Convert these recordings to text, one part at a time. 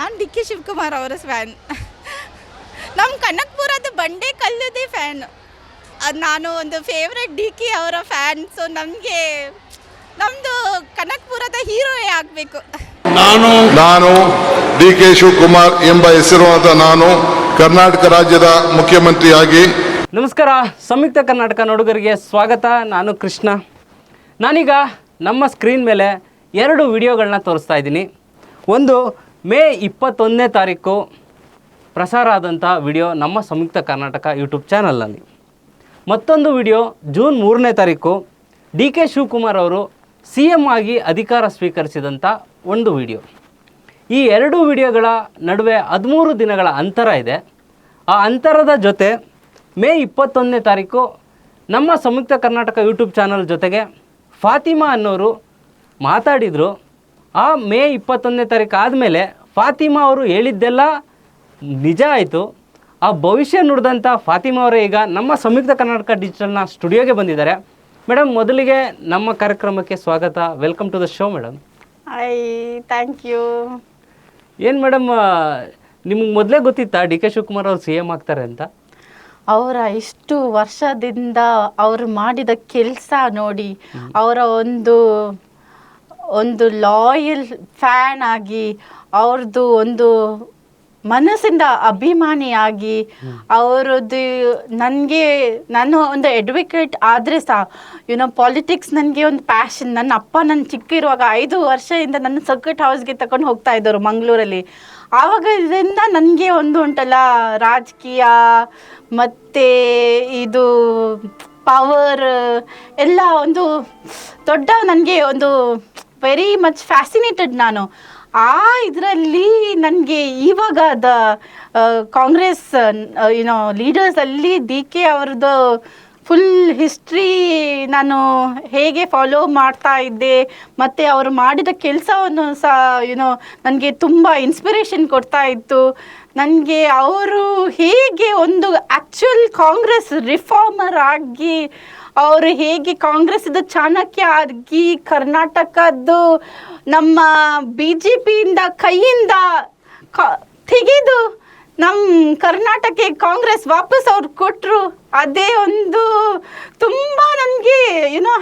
ನಾನು D K Shivakumar ಅವರ fan. ನಮ್ಮ ಕನಕಪುರದ ಬಂಡೆ ಕಲ್ಲುದೇ ಫ್ಯಾನ್. ಅದು ನಾನು ಒಂದು ಫೇವ್ರೆಟ್ ಡಿ ಕೆ ಅವರ ಫ್ಯಾನ್. ಸೊ ನಮಗೆ ನಮ್ಮದು ಕನಕಪುರದ ಹೀರೋಯೇ ಆಗಬೇಕು. ನಾನು ಡಿ ಕೆ ಶಿವಕುಮಾರ್ ಎಂಬ ಹೆಸರುವಾದ ನಾನು ಕರ್ನಾಟಕ ರಾಜ್ಯದ ಮುಖ್ಯಮಂತ್ರಿಯಾಗಿ. ನಮಸ್ಕಾರ, ಸಂಯುಕ್ತ ಕರ್ನಾಟಕ ನೋಡುಗರಿಗೆ ಸ್ವಾಗತ. ನಾನು ಕೃಷ್ಣ. ನಾನೀಗ ನಮ್ಮ ಸ್ಕ್ರೀನ್ ಮೇಲೆ 2 ವಿಡಿಯೋಗಳನ್ನ ತೋರಿಸ್ತಾ ಇದ್ದೀನಿ. ಒಂದು ಮೇ 21ನೇ ತಾರೀಕು ಪ್ರಸಾರ ಆದಂಥ ವಿಡಿಯೋ ನಮ್ಮ ಸಂಯುಕ್ತ ಕರ್ನಾಟಕ ಯೂಟ್ಯೂಬ್ ಚಾನಲ್ನಲ್ಲಿ. ಮತ್ತೊಂದು ವಿಡಿಯೋ ಜೂನ್ 3ನೇ ತಾರೀಕು ಡಿ ಕೆ ಶಿವಕುಮಾರ್ ಅವರು CM ಆಗಿ ಅಧಿಕಾರ ಸ್ವೀಕರಿಸಿದಂಥ ಒಂದು ವಿಡಿಯೋ. ಈ 2 ವಿಡಿಯೋಗಳ ನಡುವೆ 13 ದಿನಗಳ ಅಂತರ ಇದೆ. ಆ ಅಂತರದ ಜೊತೆ ಮೇ 21ನೇ ತಾರೀಕು ನಮ್ಮ ಸಂಯುಕ್ತ ಕರ್ನಾಟಕ ಯೂಟ್ಯೂಬ್ ಚಾನಲ್ ಜೊತೆಗೆ ಫಾತಿಮಾ ಅನ್ನೋರು ಮಾತಾಡಿದರು. ಆ ಮೇ 21ನೇ ತಾರೀಕು ಆದಮೇಲೆ ಫಾತಿಮಾ ಅವರು ಹೇಳಿದ್ದೆಲ್ಲ ನಿಜ ಆಯಿತು. ಆ ಭವಿಷ್ಯ ನುಡಿದಂಥ ಫಾತಿಮಾ ಅವರೇ ಈಗ ನಮ್ಮ ಸಂಯುಕ್ತ ಕರ್ನಾಟಕ ಡಿಜಿಟಲ್ನ ಸ್ಟುಡಿಯೋಗೆ ಬಂದಿದ್ದಾರೆ. ಮೇಡಮ್, ಮೊದಲಿಗೆ ನಮ್ಮ ಕಾರ್ಯಕ್ರಮಕ್ಕೆ ಸ್ವಾಗತ. Welcome to the show madam. Hi, thank you. ಏನು ಮೇಡಮ್, ನಿಮಗೆ ಮೊದಲೇ ಗೊತ್ತಿತ್ತಾ ಡಿ ಕೆ ಶಿವಕುಮಾರ್ ಅವರು CM ಆಗ್ತಾರೆ ಅಂತ? ಅವರ ಇಷ್ಟು ವರ್ಷದಿಂದ ಅವರು ಮಾಡಿದ ಕೆಲಸ ನೋಡಿ, ಅವರ ಒಂದು ಲಾಯಲ್ ಫ್ಯಾನ್ ಆಗಿ, ಅವ್ರದ್ದು ಒಂದು ಮನಸ್ಸಿಂದ ಅಭಿಮಾನಿಯಾಗಿ, ಅವರದ್ದು ನಾನು ಒಂದು ಅಡ್ವೊಕೇಟ್ ಆದರೆ ಸಹ ಪಾಲಿಟಿಕ್ಸ್ ನನಗೆ ಒಂದು ಪ್ಯಾಷನ್. ನನ್ನ ಅಪ್ಪ ನನ್ನ ಚಿಕ್ಕ ಇರುವಾಗ 5 ವರ್ಷದಿಂದ ನನ್ನ ಸರ್ಕಿಟ್ ಹೌಸ್ಗೆ ತಗೊಂಡು ಹೋಗ್ತಾ ಇದ್ದರು ಮಂಗಳೂರಲ್ಲಿ. ಆವಾಗ ಇದರಿಂದ ನನಗೆ ಒಂದು ಉಂಟಲ್ಲ, ರಾಜಕೀಯ ಮತ್ತು ಇದು ಪವರ್ ಎಲ್ಲ ಒಂದು ದೊಡ್ಡ ನನಗೆ ಒಂದು ವೆರಿ ಮಚ್ ಫ್ಯಾಸಿನೇಟೆಡ್ ನಾನು. ಆ ಇದರಲ್ಲಿ ನನಗೆ ಇವಾಗ ಕಾಂಗ್ರೆಸ್ ಲೀಡರ್ಸಲ್ಲಿ ಡಿ ಕೆ ಅವ್ರದ್ದು ಫುಲ್ ಹಿಸ್ಟ್ರಿ ನಾನು ಹೇಗೆ ಫಾಲೋ ಮಾಡ್ತಾ ಇದ್ದೆ, ಮತ್ತು ಅವರು ಮಾಡಿದ ಕೆಲಸವನ್ನು ಸಹ ನನಗೆ ತುಂಬ ಇನ್ಸ್ಪಿರೇಷನ್ ಕೊಡ್ತಾ ಇತ್ತು. ನನಗೆ ಅವರು ಹೇಗೆ ಒಂದು ಆ್ಯಕ್ಚುಯಲ್ ಕಾಂಗ್ರೆಸ್ ರಿಫಾರ್ಮರ್ ಆಗಿ, ಅವರು ಹೇಗೆ ಕಾಂಗ್ರೆಸ್ದ ಚಾಣಕ್ಯ ಆಗಿ ಕರ್ನಾಟಕದ್ದು ನಮ್ಮ BJP ಕೈಯಿಂದ ತೆಗೆದು ನಮ್ಮ ಕರ್ನಾಟಕಕ್ಕೆ ಕಾಂಗ್ರೆಸ್ ವಾಪಸ್ ಅವ್ರು ಕೊಟ್ಟರು. ಅದೇ ಒಂದು ತುಂಬ ನನಗೆ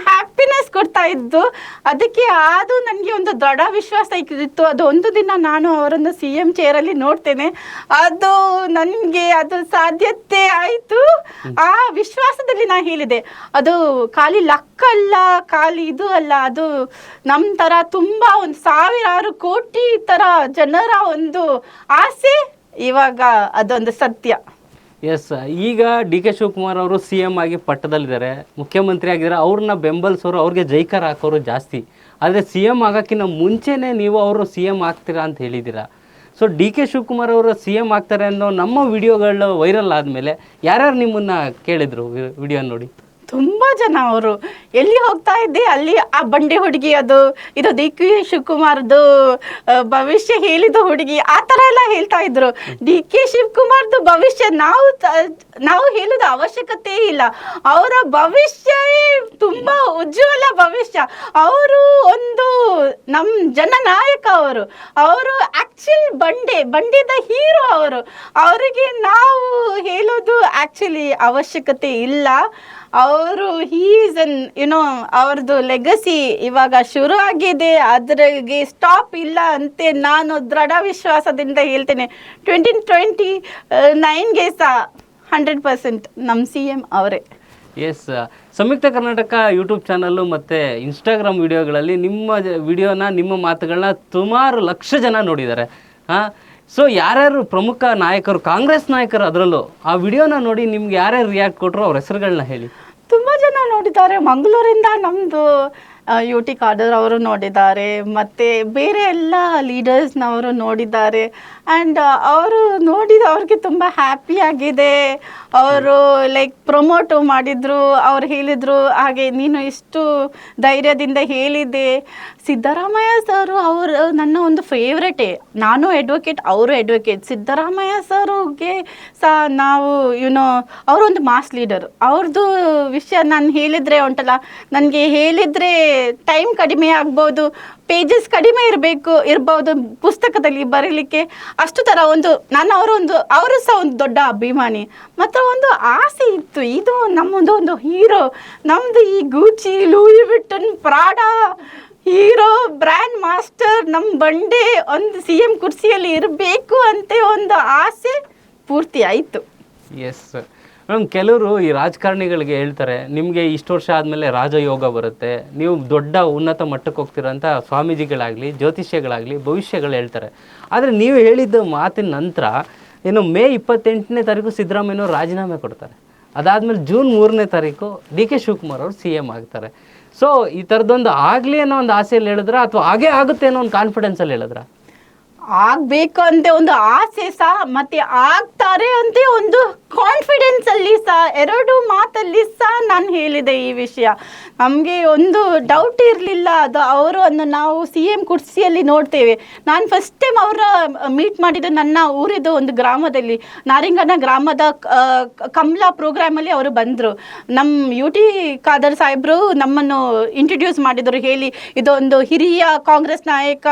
ಹ್ಯಾಪಿನೆಸ್ ಕೊಡ್ತಾ ಇದ್ದು. ಅದಕ್ಕೆ ಅದು ನನಗೆ ಒಂದು ದೃಢ ವಿಶ್ವಾಸ ಇತ್ತು. ಅದು ಒಂದು ದಿನ ನಾನು ಅವರನ್ನು CM ಚೇರಲ್ಲಿ ನೋಡ್ತೇನೆ, ಅದು ನನಗೆ ಅದು ಸಾಧ್ಯತೆ ಆಯಿತು. ಆ ವಿಶ್ವಾಸದಲ್ಲಿ ನಾನು ಹೇಳಿದೆ, ಅದು ಖಾಲಿ ಲಕ್ ಅಲ್ಲ, ಖಾಲಿ ಇದು ಅಲ್ಲ, ಅದು ನಮ್ಮ ಥರ ತುಂಬ ಒಂದು 1000 ಕೋಟಿ ಥರ ಜನರ ಒಂದು ಆಸೆ. ಇವಾಗ ಅದೊಂದು ಸತ್ಯ. ಎಸ್, ಈಗ ಡಿ ಕೆ ಶಿವಕುಮಾರ್ ಅವರು CM ಆಗಿ ಪಟ್ಟದಲ್ಲಿದ್ದಾರೆ, ಮುಖ್ಯಮಂತ್ರಿ ಆಗಿದ್ದಾರೆ. ಅವ್ರನ್ನ ಬೆಂಬಲಿಸೋರು, ಅವ್ರಿಗೆ ಜೈಕಾರ ಹಾಕೋರು ಜಾಸ್ತಿ. ಆದರೆ CM ಆಗೋಕ್ಕಿಂತ ಮುಂಚೆನೇ ನೀವು ಅವರು CM ಆಗ್ತೀರಾ ಅಂತ ಹೇಳಿದ್ದೀರಾ. ಸೊ ಡಿ ಕೆ ಶಿವಕುಮಾರ್ ಅವರು CM ಆಗ್ತಾರೆ ಅನ್ನೋ ನಮ್ಮ ವಿಡಿಯೋಗಳು ವೈರಲ್ ಆದಮೇಲೆ ಯಾರ್ಯಾರು ನಿಮ್ಮನ್ನು ಕೇಳಿದರು ವಿಡಿಯೋ ನೋಡಿ? ತುಂಬ ಜನ. ಅವರು ಎಲ್ಲಿ ಹೋಗ್ತಾ ಇದ್ದೆ ಅಲ್ಲಿ ಆ ಬಂಡೆ ಹುಡುಗಿ, ಇದು ಡಿ ಕೆ ಶಿವಕುಮಾರ್ದು ಭವಿಷ್ಯ ಹೇಳಿದ ಹುಡುಗಿ, ಆ ಥರ ಎಲ್ಲ ಹೇಳ್ತಾ ಇದ್ರು. ಡಿ ಕೆ ಶಿವಕುಮಾರ್ದು ಭವಿಷ್ಯ ನಾವು ಹೇಳೋದ ಅವಶ್ಯಕತೆ ಇಲ್ಲ. ಅವರ ಭವಿಷ್ಯವೇ ತುಂಬ ಉಜ್ವಲ ಭವಿಷ್ಯ. ಅವರು ಒಂದು ನಮ್ಮ ಜನನಾಯಕ. ಅವರು ಆ್ಯಕ್ಚುಲ್ ಬಂಡೆದ ಹೀರೋ. ಅವರಿಗೆ ನಾವು ಹೇಳೋದು ಆ್ಯಕ್ಚುಲಿ ಅವಶ್ಯಕತೆ ಇಲ್ಲ. ಅವರು ಅವ್ರದ್ದು ಲೆಗಸಿ ಇವಾಗ ಶುರು ಆಗಿದೆ, ಅದ್ರಿಗೆ ಸ್ಟಾಪ್ ಇಲ್ಲ ಅಂತೆ ನಾನು ದೃಢ ವಿಶ್ವಾಸದಿಂದ ಹೇಳ್ತೇನೆ. 2029ಗೆ ಸಹ 100% ನಮ್ಮ CM ಅವರೇ. ಎಸ್, ಸಂಯುಕ್ತ ಕರ್ನಾಟಕ ಯೂಟ್ಯೂಬ್ ಚಾನಲ್ಲು ಮತ್ತು ಇನ್ಸ್ಟಾಗ್ರಾಮ್ ವಿಡಿಯೋಗಳಲ್ಲಿ ನಿಮ್ಮ ವಿಡಿಯೋನ, ನಿಮ್ಮ ಮಾತುಗಳನ್ನ ಸುಮಾರು ಲಕ್ಷ ಜನ ನೋಡಿದ್ದಾರೆ. ಸೊ ಯಾರ್ಯಾರು ಪ್ರಮುಖ ನಾಯಕರು, ಕಾಂಗ್ರೆಸ್ ನಾಯಕರು ಅದರಲ್ಲೂ ಆ ವಿಡಿಯೋನ ನೋಡಿ ನಿಮ್ಗೆ ಯಾರ್ಯಾರು ರಿಯಾಕ್ಟ್ ಕೊಟ್ಟರು ಅವ್ರ ಹೆಸರುಗಳನ್ನ ಹೇಳಿ. ತುಂಬ ಜನ ನೋಡಿದ್ದಾರೆ. ಮಂಗಳೂರಿಂದ ನಮ್ಮದು UT ಖಾದರ್ ಅವರು ನೋಡಿದ್ದಾರೆ, ಮತ್ತು ಬೇರೆ ಎಲ್ಲ ಲೀಡರ್ಸ್ನವರು ನೋಡಿದ್ದಾರೆ. ಆ್ಯಂಡ್ ಅವರು ಅವ್ರಿಗೆ ತುಂಬ ಹ್ಯಾಪಿಯಾಗಿದೆ. ಅವರು ಪ್ರಮೋಟು ಮಾಡಿದರು. ಅವ್ರು ಹೇಳಿದರು, ಹಾಗೆ ನೀನು ಇಷ್ಟು ಧೈರ್ಯದಿಂದ ಹೇಳಿದೆ. ಸಿದ್ದರಾಮಯ್ಯ ಸರ್ ಅವರು ನನ್ನ ಒಂದು ಫೇವ್ರೆಟೇ. ನಾನು ಅಡ್ವೊಕೇಟ್, ಅವರು ಅಡ್ವೊಕೇಟ್. ಸಿದ್ದರಾಮಯ್ಯ ಸರ್ಗೆ ಸಹ ನಾವು ಅವರೊಂದು ಮಾಸ್ ಲೀಡರ್. ಅವ್ರದ್ದು ವಿಷಯ ನಾನು ಹೇಳಿದರೆ ಉಂಟಲ್ಲ, ನನಗೆ ಹೇಳಿದರೆ ಟೈಮ್ ಕಡಿಮೆ ಆಗ್ಬೋದು, ಪೇಜಸ್ ಕಡಿಮೆ ಇರ್ಬೋದು ಪುಸ್ತಕದಲ್ಲಿ ಬರೀಲಿಕ್ಕೆ. ಅಷ್ಟು ಥರ ಅವರು ಸಹ ಒಂದು ದೊಡ್ಡ ಅಭಿಮಾನಿ. ಮತ್ತು ಒಂದು ಆಸೆ ಇತ್ತು, ಇದು ನಮ್ಮದೊಂದು ಹೀರೋ, ನಮ್ಮದು ಈ ಗೂಚಿ, ಲೂಯಿ ವಿಟ್ಟನ್, ಪ್ರಾಡಾ ಹೀರೋ, ಬ್ರ್ಯಾಂಡ್ ಮಾಸ್ಟರ್, ನಮ್ಮ ಬಂಡೆ ಒಂದು CM ಕುರ್ಸಿಯಲ್ಲಿ ಇರಬೇಕು ಅಂತ ಒಂದು ಆಸೆ ಪೂರ್ತಿ ಆಯಿತು. ಎಸ್ ಮೇಡಮ್, ಕೆಲವರು ಈ ರಾಜಕಾರಣಿಗಳಿಗೆ ಹೇಳ್ತಾರೆ, ನಿಮಗೆ ಇಷ್ಟು ವರ್ಷ ಆದಮೇಲೆ ರಾಜಯೋಗ ಬರುತ್ತೆ, ನೀವು ದೊಡ್ಡ ಉನ್ನತ ಮಟ್ಟಕ್ಕೆ ಹೋಗ್ತೀರ ಅಂತ ಸ್ವಾಮೀಜಿಗಳಾಗಲಿ, ಜ್ಯೋತಿಷ್ಯಗಳಾಗಲಿ ಭವಿಷ್ಯಗಳು ಹೇಳ್ತಾರೆ. ಆದರೆ ನೀವು ಹೇಳಿದ್ದ ಮಾತಿನ ನಂತರ ಮೇ 28ನೇ ತಾರೀಕು ಸಿದ್ದರಾಮಯ್ಯನವರು ರಾಜೀನಾಮೆ ಕೊಡ್ತಾರೆ. ಅದಾದಮೇಲೆ ಜೂನ್ 3ನೇ ತಾರೀಕು DK ಶಿವಕುಮಾರ್ ಅವರು CM ಆಗ್ತಾರೆ. ಸೊ ಈ ಥರದೊಂದು ಆಗಲಿ ಅನ್ನೋ ಒಂದು ಆಸೆಯಲ್ಲಿ ಹೇಳಿದ್ರ, ಅಥವಾ ಹಾಗೇ ಆಗುತ್ತೆ ಅನ್ನೋ ಒಂದು ಕಾನ್ಫಿಡೆನ್ಸಲ್ಲಿ ಹೇಳಿದ್ರ? ಆಗಬೇಕು ಅಂತ ಒಂದು ಆಸೆ ಸಹ, ಮತ್ತೆ ಆಗ್ತಾರೆ ಅಂತ ಒಂದು ಕಾನ್ಫಿಡೆನ್ಸ್ ಅಲ್ಲಿ ಸಹ, ಎರಡು ಮಾತಲ್ಲಿ ಸಹ ನಾನು ಹೇಳಿದೆ ಈ ವಿಷಯ. ನಮಗೆ ಒಂದು ಡೌಟ್ ಇರಲಿಲ್ಲ. ಅದು ನಾವು CM ಕುರ್ಸಿಯಲ್ಲಿ ನೋಡ್ತೇವೆ. ನಾನು ಫಸ್ಟ್ ಟೈಮ್ ಅವರ ಮೀಟ್ ಮಾಡಿದ್ದು ನನ್ನ ಊರಿದ್ದು ಒಂದು ಗ್ರಾಮದಲ್ಲಿ, ನಾರಿಂಗನ ಗ್ರಾಮದ ಕಮಲಾ ಪ್ರೋಗ್ರಾಮಲ್ಲಿ ಅವರು ಬಂದರು. ನಮ್ಮ UT ಖಾದರ್ ಸಾಹೇಬರು ನಮ್ಮನ್ನು ಇಂಟ್ರೊಡ್ಯೂಸ್ ಮಾಡಿದರು, ಹೇಳಿ ಇದೊಂದು ಹಿರಿಯ ಕಾಂಗ್ರೆಸ್ ನಾಯಕ,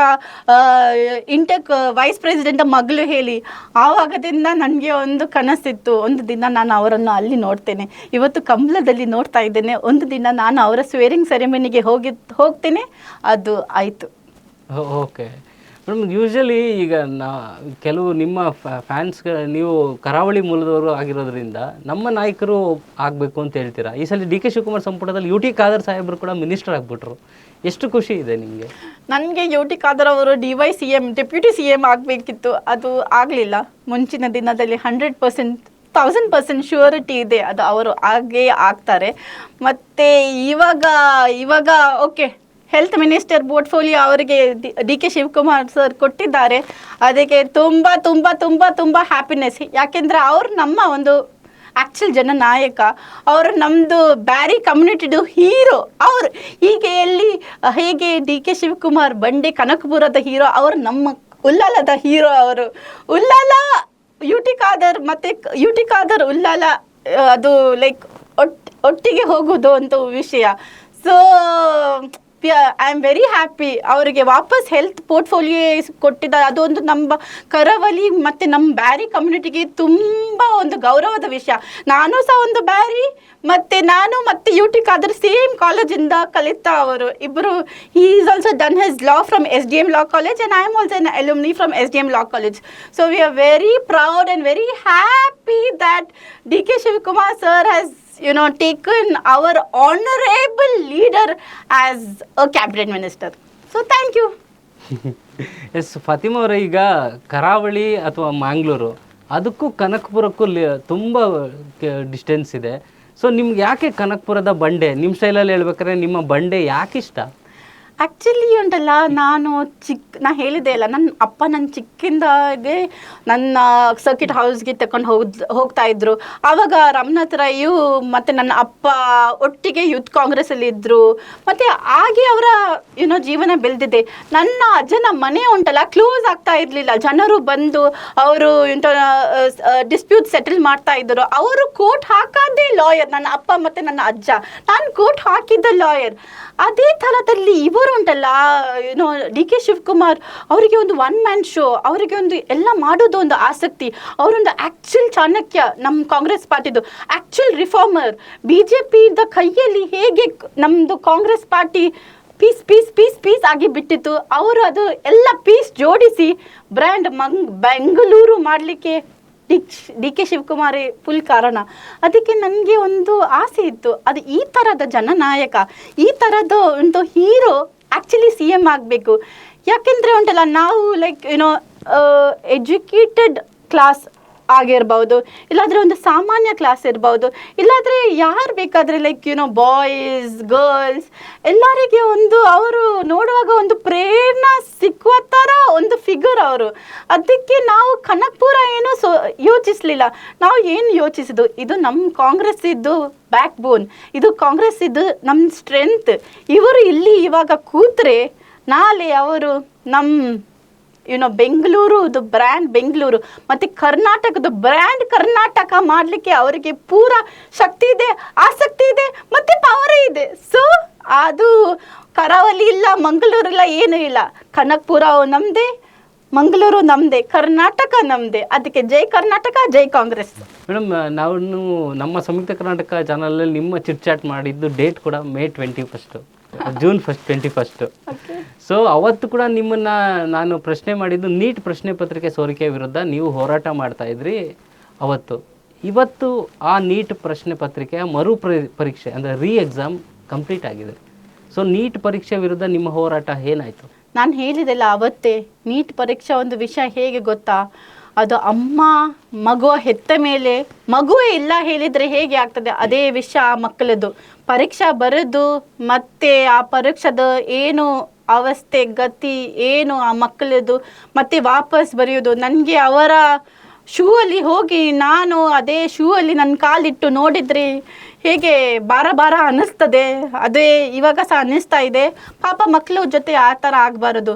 ಇಂಟೆಕ್ ವೈಸ್ ಪ್ರೆಸಿಡೆಂಟ್ ಮಗಳು ಹೇಳಿ. ಆವಾಗದಿಂದ ನನಗೆ ಒಂದು ಕನಸಿತ್ತು, ಒಂದು ದಿನ ನಾನು ಅವರನ್ನು ಅಲ್ಲಿ ನೋಡ್ತೇನೆ. ಇವತ್ತು ಕಮಲದಲ್ಲಿ ನೋಡ್ತಾ ಇದ್ದೇನೆ, ಒಂದು ದಿನ ನಾನು ಅವರ ಸ್ವೇರಿಂಗ್ ಸೆರೆಮನಿಗೆ ಹೋಗ್ತೇನೆ. ಅದು ಆಯಿತು. ಓಕೆ ಮೇಡಮ್, ಯೂಶ್ವಲಿ ಈಗ ಕೆಲವು ನಿಮ್ಮ ಫ್ಯಾನ್ಸ್ಗಳು, ನೀವು ಕರಾವಳಿ ಮೂಲದವರು ಆಗಿರೋದ್ರಿಂದ ನಮ್ಮ ನಾಯಕರು ಆಗಬೇಕು ಅಂತ ಹೇಳ್ತೀರಾ. ಈ ಸಲ DK ಶಿವಕುಮಾರ್ ಸಂಪುಟದಲ್ಲಿ UT ಖಾದರ್ ಸಾಹೇಬರು ಕೂಡ ಮಿನಿಸ್ಟರ್ ಆಗಿಬಿಟ್ರು. ಎಷ್ಟು ಖುಷಿ ಇದೆ ನಿಮಗೆ? ನನಗೆ UT ಖಾದರ್ ಅವರು DY CM, ಡೆಪ್ಯೂಟಿ CM ಆಗಬೇಕಿತ್ತು, ಅದು ಆಗಲಿಲ್ಲ. ಮುಂಚಿನ ದಿನದಲ್ಲಿ 100%, 1000% ಶ್ಯೂರಿಟಿ ಇದೆ, ಅದು ಅವರು ಆಗೇ ಆಗ್ತಾರೆ. ಮತ್ತು ಇವಾಗ ಓಕೆ, ಹೆಲ್ತ್ ಮಿನಿಸ್ಟರ್ ಪೋರ್ಟ್ಫೋಲಿಯೋ ಅವರಿಗೆ DK ಶಿವಕುಮಾರ್ ಸರ್ ಕೊಟ್ಟಿದ್ದಾರೆ. ಅದಕ್ಕೆ ತುಂಬ ತುಂಬ ತುಂಬ ತುಂಬ ಹ್ಯಾಪಿನೆಸ್. ಯಾಕೆಂದರೆ ಅವರು ನಮ್ಮ ಒಂದು ಆ್ಯಕ್ಚುಲ್ ಜನನಾಯಕ, ಅವರು ನಮ್ಮದು ಬ್ಯಾರಿ ಕಮ್ಯುನಿಟಿದು ಹೀರೋ. ಅವರು ಹೇಗೆ DK ಶಿವಕುಮಾರ್ ಬಂಡೆ ಕನಕಪುರದ ಹೀರೋ, ಅವರು ನಮ್ಮ ಉಲ್ಲಾಲದ ಹೀರೋ. ಅವರು ಉಲ್ಲಾಲ UT ಖಾದರ್ ಮತ್ತು UT ಖಾದರ್ ಉಲ್ಲಾಲ, ಅದು ಲೈಕ್ ಒಟ್ಟಿಗೆ ಹೋಗೋದು ಅಂತ ವಿಷಯ. So I am very happy. ಅವರಿಗೆ ವಾಪಸ್ ಹೆಲ್ತ್ ಪೋರ್ಟ್ಫೋಲಿಯೋ ಕೊಟ್ಟಿದ್ದಾರೆ. ಅದೊಂದು ನಮ್ಮ ಕರಾವಳಿ ಮತ್ತು ನಮ್ಮ ಬ್ಯಾರಿ ಕಮ್ಯುನಿಟಿಗೆ ತುಂಬ ಒಂದು ಗೌರವದ ವಿಷಯ. ನಾನು ಸಹ ಒಂದು ಬ್ಯಾರಿ, ನಾನು ಮತ್ತು UT ಖಾದರ್ ಸೇಮ್ ಕಾಲೇಜಿಂದ ಕಲಿತಾ ಅವರು ಇಬ್ಬರು. He is also done his law from SDM law college and I am also N alumni from SDM law college. So we are very proud and very happy that DK Shivakumar sir has taken our honorable leader as a cabinet minister. So thank you. Yes Fatima ಅವರೇ, ಈಗ ಕರಾವಳಿ ಅಥವಾ ಮ್ಯಾಂಗ್ಳೂರು ಅದಕ್ಕೂ ಕನಕಪುರಕ್ಕೂ ತುಂಬ distance ಇದೆ. So ನಿಮ್ಗೆ ಯಾಕೆ ಕನಕಪುರದ ಬಂಡೆ, ನಿಮ್ಮ ಸ್ಟೈಲಲ್ಲಿ ಹೇಳ್ಬೇಕಾದ್ರೆ ನಿಮ್ಮ ಬಂಡೆ ಯಾಕೆ ಇಷ್ಟ? ಆ್ಯಕ್ಚುಲಿ ಉಂಟಲ್ಲ, ನಾನು ಹೇಳಿದೆ ಅಲ್ಲ, ನನ್ನ ಅಪ್ಪ ನನ್ನ ಚಿಕ್ಕಿಂದಾಗೆ ನನ್ನ ಸರ್ಕಿಟ್ ಹೌಸ್ಗೆ ತಗೊಂಡು ಹೋಗ್ತಾ ಇದ್ರು. ಆವಾಗ ರಮನಾಥ್ ರಾಯು ಮತ್ತು ನನ್ನ ಅಪ್ಪ ಒಟ್ಟಿಗೆ ಯೂತ್ ಕಾಂಗ್ರೆಸ್ಸಲ್ಲಿ ಇದ್ದರು. ಮತ್ತು ಹಾಗೆ ಅವರ ಜೀವನ ಬೆಳೆದಿದೆ. ನನ್ನ ಅಜ್ಜನ ಮನೆ ಉಂಟಲ್ಲ, ಕ್ಲೋಸ್ ಆಗ್ತಾ ಇರಲಿಲ್ಲ. ಜನರು ಬಂದು ಅವರು ಡಿಸ್ಪ್ಯೂಟ್ ಸೆಟಲ್ ಮಾಡ್ತಾ ಇದ್ದರು. ಅವರು ಕೋರ್ಟ್ ಹಾಕೋದೇ ಲಾಯರ್, ನನ್ನ ಅಪ್ಪ ಮತ್ತು ನನ್ನ ಅಜ್ಜ. ನಾನು ಕೋರ್ಟ್ ಹಾಕಿದ್ದ ಲಾಯರ್. ಅದೇ ಥರದಲ್ಲಿ ಇವರು ಉಂಟಲ್ಲ, DK ಶಿವಕುಮಾರ್ ಅವರಿಗೆ ಒಂದು ಒನ್ ಮ್ಯಾನ್ ಶೋ, ಅವರಿಗೆ ಒಂದು ಎಲ್ಲ ಮಾಡೋದು ಒಂದು ಆಸಕ್ತಿ. ಅವರೊಂದು ಆ್ಯಕ್ಚುಲ್ ಚಾಣಕ್ಯ, ನಮ್ಮ ಕಾಂಗ್ರೆಸ್ ಪಾರ್ಟಿದು ಆ್ಯಕ್ಚುಲ್ ರಿಫಾರ್ಮರ್. BJPದ ಕೈಯಲ್ಲಿ ಹೇಗೆ ನಮ್ಮದು Congress party piece piece piece piece ಆಗಿ ಬಿಟ್ಟಿತ್ತು, ಅವರು ಅದು ಎಲ್ಲ ಪೀಸ್ ಜೋಡಿಸಿ ಬ್ರ್ಯಾಂಡ್ ಬೆಂಗಳೂರು ಮಾಡಲಿಕ್ಕೆ DK ಶಿವಕುಮಾರೇ ಫುಲ್ ಕಾರಣ. ಅದಕ್ಕೆ ನನಗೆ ಒಂದು ಆಸೆ ಇತ್ತು, ಅದು ಈ ಥರದ ಜನನಾಯಕ, ಈ ಥರದ ಒಂದು ಹೀರೋ ಆ್ಯಕ್ಚುಲಿ CM ಆಗಬೇಕು. ಯಾಕೆಂದರೆ ಉಂಟಲ್ಲ, ನಾವು ಲೈಕ್ ಎಜುಕೇಟೆಡ್ ಕ್ಲಾಸ್ ಆಗಿರ್ಬೋದು, ಇಲ್ಲಾಂದರೆ ಒಂದು ಸಾಮಾನ್ಯ ಕ್ಲಾಸ್ ಇರ್ಬೋದು, ಇಲ್ಲಾಂದರೆ ಯಾರು ಬೇಕಾದರೆ ಲೈಕ್ ಬಾಯ್ಸ್ ಗರ್ಲ್ಸ್ ಎಲ್ಲರಿಗೆ ಒಂದು ಅವರು ನೋಡುವಾಗ ಒಂದು ಪ್ರೇರಣೆ ಸಿಕ್ಕುವ ಥರ ಒಂದು ಫಿಗರ್ ಅವರು. ಅದಕ್ಕೆ ನಾವು ಕನಕಪುರ ಏನು ಯೋಚಿಸಲಿಲ್ಲ. ನಾವು ಏನು ಯೋಚಿಸಿದ್ದು, ಇದು ನಮ್ಮ ಕಾಂಗ್ರೆಸ್ ಇದ್ದು ಬ್ಯಾಕ್ ಬೋನ್, ಇದು ಕಾಂಗ್ರೆಸ್ ಇದ್ದು ನಮ್ಮ ಸ್ಟ್ರೆಂತ್. ಇವರು ಇಲ್ಲಿ ಇವಾಗ ಕೂತ್ರೆ ನಾಳೆ ಅವರು ನಮ್ಮ ಬೆಂಗಳೂರುದು ಬ್ರ್ಯಾಂಡ್ ಬೆಂಗಳೂರು ಮತ್ತು ಕರ್ನಾಟಕದ ಬ್ರ್ಯಾಂಡ್ ಕರ್ನಾಟಕ ಮಾಡಲಿಕ್ಕೆ ಅವರಿಗೆ ಪೂರ ಶಕ್ತಿ ಇದೆ, ಆಸಕ್ತಿ ಇದೆ ಮತ್ತು ಪವರ್ ಇದೆ. ಸೊ ಅದು ಕರಾವಳಿ ಇಲ್ಲ, ಮಂಗಳೂರು ಇಲ್ಲ, ಏನೂ ಇಲ್ಲ. ಕನಕಪುರ ನಮ್ಮದೇ, ಮಂಗಳೂರು ನಮ್ಮದೇ, ಕರ್ನಾಟಕ ನಮ್ಮದೇ. ಅದಕ್ಕೆ ಜೈ ಕರ್ನಾಟಕ, ಜೈ ಕಾಂಗ್ರೆಸ್. ಮೇಡಮ್, ನಾವು ನಮ್ಮ ಸಂಯುಕ್ತ ಕರ್ನಾಟಕ ಚಾನಲಲ್ಲಿ ನಿಮ್ಮ ಚಿಟ್ ಮಾಡಿದ್ದು ಡೇಟ್ ಕೂಡ May 21, June 1, 21. ಸೊ ಅವತ್ತು ಕೂಡ ನಿಮ್ಮನ್ನು ನಾನು ಪ್ರಶ್ನೆ ಮಾಡಿದ್ದು ನೀಟ್ ಪ್ರಶ್ನೆ ಪತ್ರಿಕೆ ಸೋರಿಕೆ ವಿರುದ್ಧ ನೀವು ಹೋರಾಟ ಮಾಡ್ತಾ ಇದ್ರಿ ಅವತ್ತು. ಇವತ್ತು ಆ ನೀಟ್ ಪ್ರಶ್ನೆ ಪತ್ರಿಕೆಯ ಪರೀಕ್ಷೆ ಅಂದರೆ ಎಕ್ಸಾಮ್ ಕಂಪ್ಲೀಟ್ ಆಗಿದೆ. ಸೊ ನೀಟ್ ಪರೀಕ್ಷೆ ವಿರುದ್ಧ ನಿಮ್ಮ ಹೋರಾಟ ಏನಾಯಿತು? ನಾನು ಹೇಳಿದೆಲ್ಲ ಅವತ್ತೇ, ನೀಟ್ ಪರೀಕ್ಷೆ ಒಂದು ವಿಷಯ ಹೇಗೆ ಗೊತ್ತಾ, ಅದು ಅಮ್ಮ ಮಗುವ ಹೆತ್ತ ಮೇಲೆ ಮಗುವೇ ಇಲ್ಲ ಹೇಳಿದರೆ ಹೇಗೆ ಆಗ್ತದೆ, ಅದೇ ವಿಷಯ ಆ ಮಕ್ಕಳದು. ಪರೀಕ್ಷೆ ಬರೆದು ಮತ್ತೆ ಆ ಪರೀಕ್ಷೆದ ಏನು ಅವಸ್ಥೆ ಗತಿ ಏನು ಆ ಮಕ್ಕಳದು ಮತ್ತೆ ವಾಪಸ್ ಬರೆಯೋದು. ನನಗೆ ಅವರ ಶೂ ಅಲ್ಲಿ ಹೋಗಿ ನಾನು ಅದೇ ಶೂ ಅಲ್ಲಿ ನನ್ನ ಕಾಲಿಟ್ಟು ನೋಡಿದರೆ ಹೇಗೆ ಭಾರ ಅನ್ನಿಸ್ತದೆ. ಅದೇ ಇವಾಗ ಸಹ ಅನ್ನಿಸ್ತಾ ಇದೆ. ಪಾಪ ಮಕ್ಕಳ ಜೊತೆ ಆ ಥರ ಆಗಬಾರದು.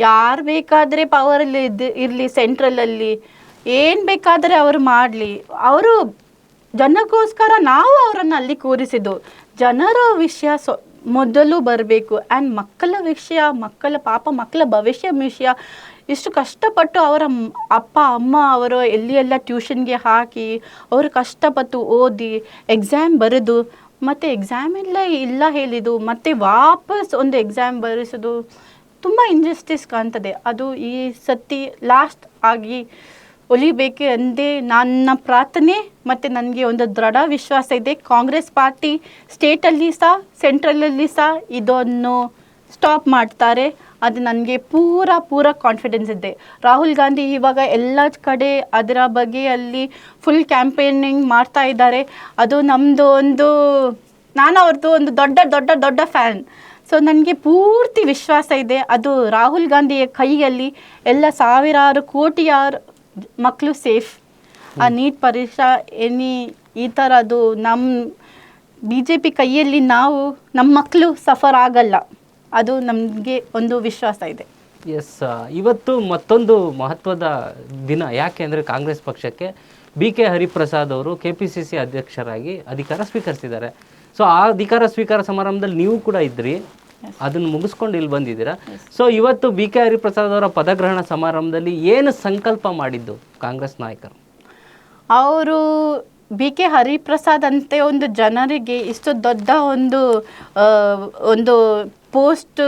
ಯಾರು ಬೇಕಾದರೆ ಪವರಲ್ಲಿ ಇರಲಿ, ಸೆಂಟ್ರಲಲ್ಲಿ ಏನು ಬೇಕಾದರೆ ಅವರು ಮಾಡಲಿ. ಅವರು ಜನಕ್ಕೋಸ್ಕರ ನಾವು ಅವರನ್ನು ಅಲ್ಲಿ ಕೂರಿಸಿದ್ದು. ಜನರ ವಿಷಯ ಮೊದಲು ಬರಬೇಕು. ಆ್ಯಂಡ್ ಮಕ್ಕಳ ವಿಷಯ, ಮಕ್ಕಳ ಭವಿಷ್ಯ ವಿಷಯ ಇಷ್ಟು ಕಷ್ಟಪಟ್ಟು ಅವರ ಅಪ್ಪ ಅಮ್ಮ ಅವರು ಎಲ್ಲ ಟ್ಯೂಷನ್ಗೆ ಹಾಕಿ ಅವರು ಕಷ್ಟಪಟ್ಟು ಓದಿ ಎಕ್ಸಾಮ್ ಬರೆದು ಮತ್ತು ಎಕ್ಸಾಮ್ ಇಲ್ಲ ಹೇಳಿದ್ದು ಮತ್ತೆ ವಾಪಸ್ ಒಂದು ಎಕ್ಸಾಮ್ ಬರೆಸೋದು ತುಂಬ ಇಂಜಸ್ಟಿಸ್ ಕಾಣ್ತದೆ. ಅದು ಈ ಸತಿ ಲಾಸ್ಟ್ ಆಗಿ ಒಲಿಬೇಕು ಅಂದೇ ನನ್ನ ಪ್ರಾರ್ಥನೆ. ಮತ್ತು ನನಗೆ ಒಂದು ದೃಢ ವಿಶ್ವಾಸ ಇದೆ, ಕಾಂಗ್ರೆಸ್ ಪಾರ್ಟಿ ಸ್ಟೇಟಲ್ಲಿ ಸಹ ಸೆಂಟ್ರಲಲ್ಲಿ ಸಹ ಇದನ್ನು ಸ್ಟಾಪ್ ಮಾಡ್ತಾರೆ. ಅದು ನನಗೆ ಪೂರ ಕಾನ್ಫಿಡೆನ್ಸ್ ಇದೆ. ರಾಹುಲ್ ಗಾಂಧಿ ಇವಾಗ ಎಲ್ಲ ಕಡೆ ಅದರ ಬಗ್ಗೆ ಅಲ್ಲಿ ಫುಲ್ ಕ್ಯಾಂಪೇನಿಂಗ್ ಮಾಡ್ತಾ ಇದ್ದಾರೆ. ಅದು ನಮ್ಮದು ನಾನು ಅವ್ರದ್ದು ಒಂದು ದೊಡ್ಡ ಫ್ಯಾನ್. ಸೊ ನನಗೆ ಪೂರ್ತಿ ವಿಶ್ವಾಸ ಇದೆ, ಅದು ರಾಹುಲ್ ಗಾಂಧಿಯ ಕೈಯಲ್ಲಿ ಎಲ್ಲ ಸಾವಿರಾರು ಕೋಟಿಯಾರು ಮಕ್ಕಳು ಸೇಫ್. ಆ ನೀಟ್ ಪರೀಕ್ಷಾ ಈ ಥರದ್ದು ನಮ್ಮ BJP ಕೈಯಲ್ಲಿ ನಮ್ಮ ಮಕ್ಕಳು ಸಫರ್ ಆಗಲ್ಲ, ಅದು ನಮಗೆ ಒಂದು ವಿಶ್ವಾಸ ಇದೆ. ಎಸ್, ಇವತ್ತು ಮತ್ತೊಂದು ಮಹತ್ವದ ದಿನ. ಯಾಕೆ ಅಂದರೆ ಕಾಂಗ್ರೆಸ್ ಪಕ್ಷಕ್ಕೆ BK ಹರಿಪ್ರಸಾದ್ ಅವರು KPCC ಅಧ್ಯಕ್ಷರಾಗಿ ಅಧಿಕಾರ ಸ್ವೀಕರಿಸಿದ್ದಾರೆ. ಸೊ ಆ ಅಧಿಕಾರ ಸ್ವೀಕಾರ ಸಮಾರಂಭದಲ್ಲಿ ನೀವು ಕೂಡ ಇದ್ರಿ, ಅದನ್ನು ಮುಗಿಸ್ಕೊಂಡು ಇಲ್ಲಿ ಬಂದಿದ್ದೀರಾ. ಸೊ ಇವತ್ತು BK ಹರಿಪ್ರಸಾದ್ ಅವರ ಪದಗ್ರಹಣ ಸಮಾರಂಭದಲ್ಲಿ ಏನು ಸಂಕಲ್ಪ ಮಾಡಿದ್ದು ಕಾಂಗ್ರೆಸ್ ನಾಯಕರು? ಅವರು BK ಹರಿಪ್ರಸಾದ್ ಅಂತೆ ಒಂದು ಜನರಿಗೆ ಇಷ್ಟು ದೊಡ್ಡ ಒಂದು ಪೋಸ್ಟ್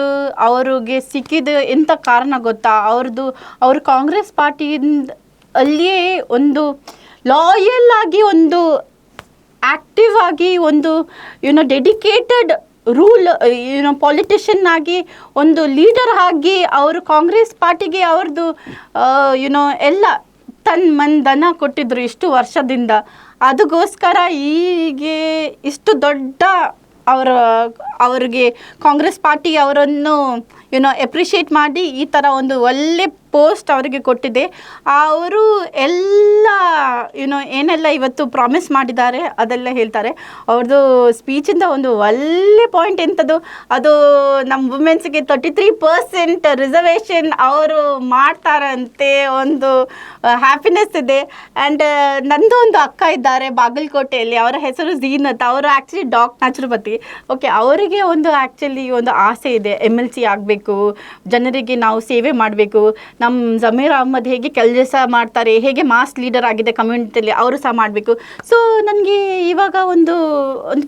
ಅವ್ರಿಗೆ ಸಿಕ್ಕಿದ ಎಂಥ ಕಾರಣ ಗೊತ್ತಾ? ಅವರು ಕಾಂಗ್ರೆಸ್ ಪಾರ್ಟಿಯಿಂದ ಅಲ್ಲಿಯೇ ಒಂದು ಲಾಯಲ್ ಆಗಿ, ಒಂದು ಆ್ಯಕ್ಟಿವ್ ಆಗಿ, ಒಂದು ಡೆಡಿಕೇಟೆಡ್ ರೂಲ್ ಪಾಲಿಟಿಷಿಯನ್ ಆಗಿ, ಒಂದು ಲೀಡರ್ ಆಗಿ ಅವರು ಕಾಂಗ್ರೆಸ್ ಪಾರ್ಟಿಗೆ ಅವ್ರದ್ದು ಎಲ್ಲ ದನ ಕೊಟ್ಟಿದ್ರು ಇಷ್ಟು ವರ್ಷದಿಂದ. ಅದಕ್ಕೋಸ್ಕರ ಹೀಗೆ ಇಷ್ಟು ದೊಡ್ಡ ಅವ್ರಿಗೆ ಕಾಂಗ್ರೆಸ್ ಪಾರ್ಟಿ ಅವರನ್ನು ಎಪ್ರಿಷಿಯೇಟ್ ಮಾಡಿ ಈ ಥರ ಒಂದು ಒಳ್ಳೆ ಪೋಸ್ಟ್ ಅವರಿಗೆ ಕೊಟ್ಟಿದೆ. ಅವರು ಎಲ್ಲ ಏನೆಲ್ಲ ಇವತ್ತು ಪ್ರಾಮಿಸ್ ಮಾಡಿದ್ದಾರೆ ಅದೆಲ್ಲ ಹೇಳ್ತಾರೆ. ಅವ್ರದ್ದು ಸ್ಪೀಚಿಂದ ಒಂದು ಒಳ್ಳೆ ಪಾಯಿಂಟ್ ಎಂಥದ್ದು, ಅದು ನಮ್ಮ ವುಮೆನ್ಸ್ಗೆ 33% ರಿಸರ್ವೇಷನ್ ಅವರು ಮಾಡ್ತಾರಂತೆ, ಒಂದು ಹ್ಯಾಪಿನೆಸ್ ಇದೆ. ಆ್ಯಂಡ್ ನಂದು ಒಂದು ಅಕ್ಕ ಇದ್ದಾರೆ ಬಾಗಲಕೋಟೆಯಲ್ಲಿ, ಅವರ ಹೆಸರು ಝೀನತ್. ಅವರು ಆ್ಯಕ್ಚುಲಿ ನ್ಯಾಚುರೋಪತಿ. ಓಕೆ, ಅವರಿಗೆ ಆ್ಯಕ್ಚುಲಿ ಒಂದು ಆಸೆ ಇದೆ, MLC ಆಗಬೇಕು, ಜನರಿಗೆ ನಾವು ಸೇವೆ ಮಾಡಬೇಕು. ನಮ್ಮ ಜಮೀರ್ ಅಹ್ಮದ್ ಹೇಗೆ ಕೆಲಸ ಮಾಡ್ತಾರೆ, ಹೇಗೆ ಮಾಸ್ ಲೀಡರ್ ಆಗಿದೆ ಕಮ್ಯುನಿಟಿಯಲ್ಲಿ, ಅವರು ಸಹ ಮಾಡಬೇಕು. ಸೊ ನನಗೆ ಇವಾಗ ಒಂದು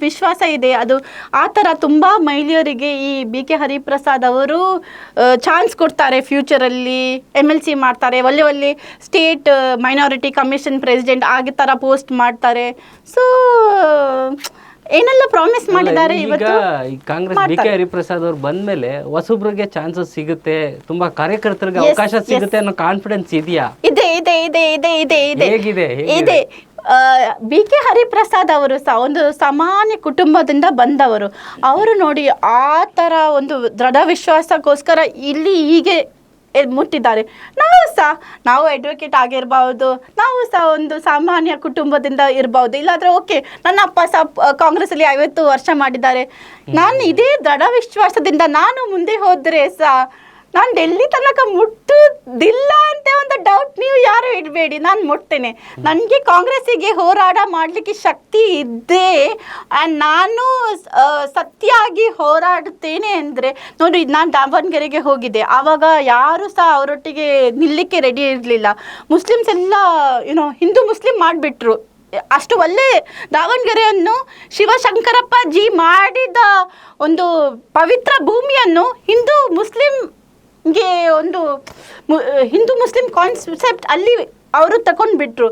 ವಿಶ್ವಾಸ ಇದೆ, ಅದು ಆ ಥರ ತುಂಬ ಮಹಿಳೆಯರಿಗೆ ಈ BK ಹರಿಪ್ರಸಾದ್ ಅವರು ಚಾನ್ಸ್ ಕೊಡ್ತಾರೆ. ಫ್ಯೂಚರಲ್ಲಿ MLC ಮಾಡ್ತಾರೆ, ಒಳ್ಳೆ ಸ್ಟೇಟ್ ಮೈನಾರಿಟಿ ಕಮಿಷನ್ ಪ್ರೆಸಿಡೆಂಟ್ ಆಗಿ ಥರ ಪೋಸ್ಟ್ ಮಾಡ್ತಾರೆ. ಸೊ ಏನೆಲ್ಲ ಪ್ರಾಮಿಸ್ ಮಾಡಿದ್ದಾರೆ ಇವತ್ತು ಕಾಂಗ್ರೆಸ್. BK ಹರಿಪ್ರಸಾದ್ ಅವ್ರು ಬಂದ್ಮೇಲೆ ಹೊಸಬ್ರಿಗೆ ಚಾನ್ಸಸ್ ಸಿಗುತ್ತೆ, ತುಂಬಾ ಕಾರ್ಯಕರ್ತರಿಗೆ ಅವಕಾಶ ಸಿಗುತ್ತೆ ಅನ್ನೋ ಕಾನ್ಫಿಡೆನ್ಸ್ ಇದೆಯಾ? ಇದೆ. BK ಹರಿಪ್ರಸಾದ್ ಅವರು ಸಹ ಒಂದು ಸಾಮಾನ್ಯ ಕುಟುಂಬದಿಂದ ಬಂದವರು. ಅವರು ನೋಡಿ ಆ ಥರ ಒಂದು ದೃಢ ವಿಶ್ವಾಸಕ್ಕೋಸ್ಕರ ಇಲ್ಲಿ ಹೀಗೆ ಮುಟ್ಟಿದ್ದಾರೆ. ನಾವು ಅಡ್ವೊಕೇಟ್ ಆಗಿರ್ಬೋದು, ನಾವು ಸಹ ಒಂದು ಸಾಮಾನ್ಯ ಕುಟುಂಬದಿಂದ ಇರ್ಬೋದು, ಇಲ್ಲಾಂದ್ರೆ ಓಕೆ ನನ್ನ ಅಪ್ಪ ಸಹ ಕಾಂಗ್ರೆಸ್ಸಲ್ಲಿ 50 ವರ್ಷ ಮಾಡಿದ್ದಾರೆ. ನಾನು ಇದೇ ದೃಢ ವಿಶ್ವಾಸದಿಂದ ನಾನು ಮುಂದೆ ಹೋದರೆ ಸಹ ನಾನು ಡೆಲ್ಲಿ ತನಕ ಮುಟ್ಟುವುದಿಲ್ಲ ಅಂತ ಒಂದು ಡೌಟ್ ನೀವು ಯಾರು ಇಡಬೇಡಿ. ನಾನು ಮುಟ್ತೇನೆ. ನನಗೆ ಕಾಂಗ್ರೆಸ್ಸಿಗೆ ಹೋರಾಟ ಮಾಡಲಿಕ್ಕೆ ಶಕ್ತಿ ಇದ್ದೇ ಆ್ಯಂಡ್ ನಾನು ಸತ್ಯಾಗಿ ಹೋರಾಡುತ್ತೇನೆ ಅಂದರೆ ನೋಡಿ, ನಾನು ದಾವಣಗೆರೆಗೆ ಹೋಗಿದ್ದೆ. ಆವಾಗ ಯಾರು ಸಹ ಅವರೊಟ್ಟಿಗೆ ನಿಲ್ಲಕ್ಕೆ ರೆಡಿ ಇರಲಿಲ್ಲ. ಮುಸ್ಲಿಮ್ಸ್ ಎಲ್ಲ ಹಿಂದೂ ಮುಸ್ಲಿಂ ಮಾಡಿಬಿಟ್ರು. ಅಷ್ಟು ಒಳ್ಳೆ ದಾವಣಗೆರೆಯನ್ನು ಶಿವಶಂಕರಪ್ಪಾಜಿ ಮಾಡಿದ ಒಂದು ಪವಿತ್ರ ಭೂಮಿಯನ್ನು ಹಿಂದೂ ಮುಸ್ಲಿಂ ಕಾನ್ಸೆಪ್ಟ್ ಅಲ್ಲಿ ಅವರು ತಗೊಂಡ್ಬಿಟ್ರು.